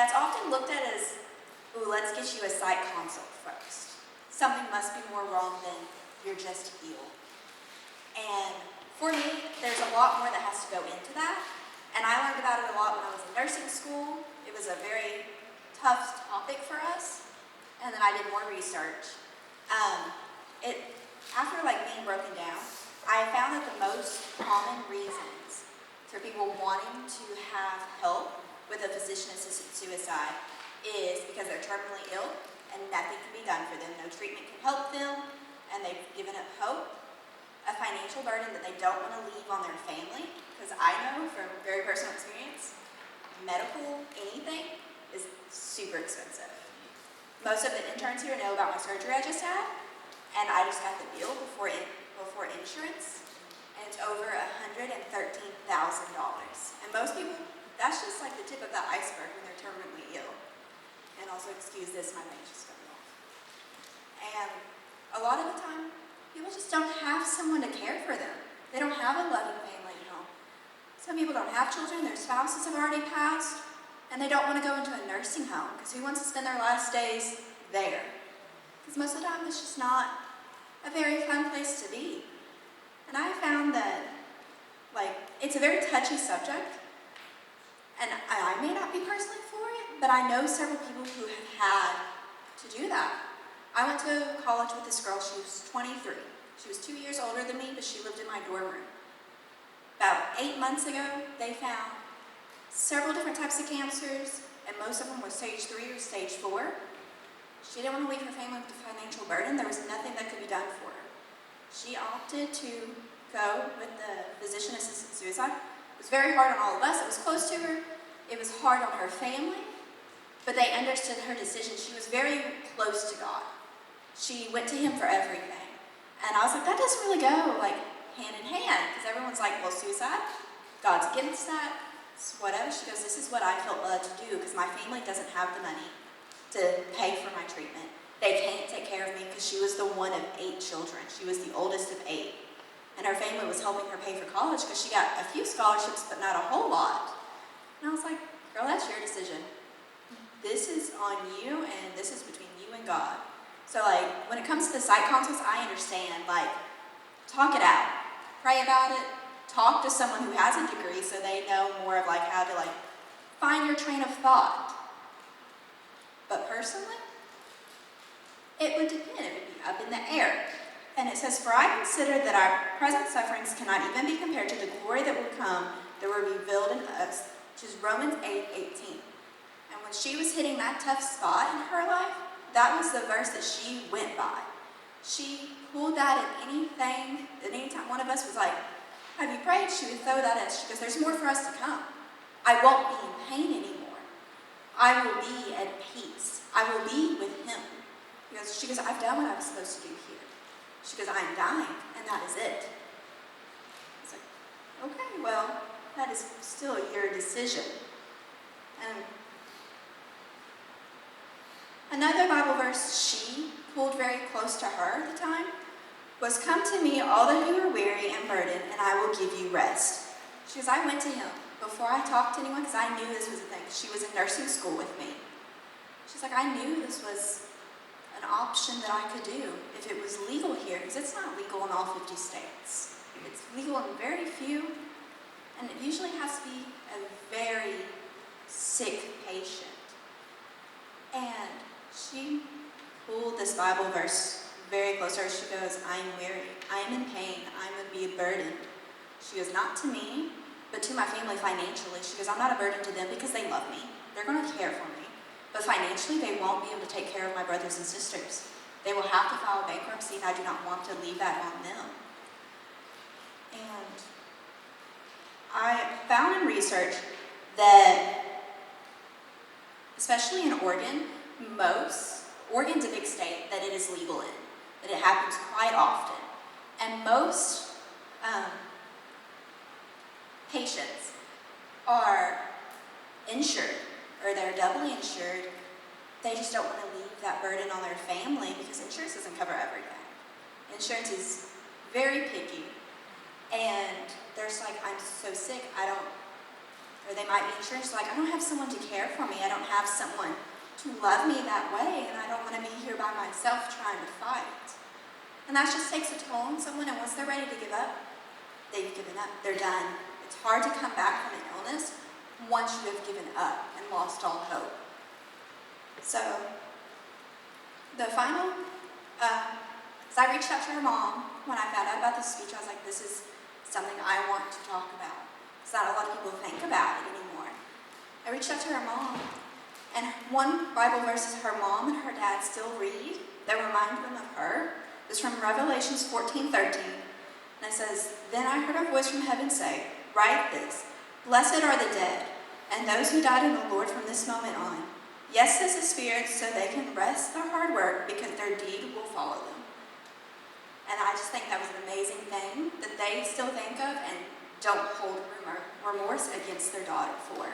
that's often looked at as, ooh, let's get you a psych consult first. Something must be more wrong than you're just ill. And for me, there's a lot more that has to go into that. And I learned about it a lot when I was in nursing school. It was a very tough topic for us. And then I did more research. After being broken down, I found that the most common reasons for people wanting to have help with a physician-assisted suicide is because they're terminally ill and nothing can be done for them. No treatment can help them, and they've given up hope. A financial burden that they don't want to leave on their family, because I know from very personal experience, medical anything is super expensive. Most of the interns here know about my surgery I just had, and I just got the bill before insurance, and it's over $113,000. And most people, that's just like the tip of the iceberg when they're terminally ill. And also, excuse this, my veins just coming off. And a lot of the time, people just don't have someone to care for them. They don't have a loving family at home. Some people don't have children, their spouses have already passed, and they don't want to go into a nursing home because who wants to spend their last days there? Because most of the time, it's just not a very fun place to be. And I found that, it's a very touchy subject, and I may not be personally for it, but I know several people who have had to do that. I went to college with this girl, she was 23. She was 2 years older than me, but she lived in my dorm room. About 8 months ago, they found several different types of cancers, and most of them were stage 3 or stage 4. She didn't want to leave her family with a financial burden. There was nothing that could be done for her. She opted to go with the physician-assisted suicide. It was very hard on all of us. It was close to her. It was hard on her family, but they understood her decision. She was very close to God. She went to Him for everything. And I was like, that doesn't really go hand in hand, because everyone's like, well, suicide, God's against that, it's whatever. She goes, this is what I felt led to do because my family doesn't have the money to pay for my treatment. They can't take care of me because she was the one of 8 children. She was the oldest of 8. And her family was helping her pay for college because she got a few scholarships, but not a whole lot. And I was like, girl, that's your decision. This is on you, and this is between you and God. So when it comes to the psych consults, I understand, talk it out. Pray about it. Talk to someone who has a degree so they know more of how to find your train of thought. But personally, it would depend. It would be up in the air. And it says, for I consider that our present sufferings cannot even be compared to the glory that will come, that will be revealed in us, which is Romans 8:18. And when she was hitting that tough spot in her life, that was the verse that she went by. She pulled that at anything, at any time one of us was like, have you prayed? She would throw that at us. She goes, there's more for us to come. I won't be in pain anymore. I will be at peace. I will be with Him. She goes, I've done what I was supposed to do here. She goes, I'm dying, and that is it. It's like, okay, well, that is still your decision. And another Bible verse she pulled very close to her at the time was, come to me, all that who are weary and burdened, and I will give you rest. She goes, I went to Him before I talked to anyone because I knew this was a thing. She was in nursing school with me. She's like, I knew this was an option that I could do if it was legal here, because it's not legal in all 50 states. It's legal in very few, and it usually has to be a very sick patient. And she pulled this Bible verse very close to her. She goes, I am weary, I am in pain, I am going to be a burden. She goes, not to me, but to my family financially. She goes, I'm not a burden to them because they love me. They're going to care for me. But financially, they won't be able to take care of my brothers and sisters. They will have to file bankruptcy, and I do not want to leave that on them. And I found in research that, especially in Oregon, Oregon's a big state that it is legal in, that it happens quite often. And most patients are insured, or they're doubly insured. They just don't want to leave that burden on their family because insurance doesn't cover everything. Insurance is very picky, and they're just like, I'm so sick, Or they might be insurance, like, I don't have someone to care for me. I don't have someone to love me that way, and I don't want to be here by myself trying to fight. And that just takes a toll on someone, and once they're ready to give up, they've given up. They're done. It's hard to come back from an illness once you have given up and lost all hope. So, the final, so I reached out to her mom when I found out about this speech. I was like, this is something I want to talk about. Because not a lot of people think about it anymore. I reached out to her mom, and one Bible verse her mom and her dad still read that remind them of her. It's from Revelations 14:13. And it says, "Then I heard a voice from heaven say, 'Write this, blessed are the dead, and those who died in the Lord from this moment on. Yes, says the Spirit, so they can rest their hard work because their deed will follow them.'" And I just think that was an amazing thing that they still think of and don't hold remorse against their daughter for.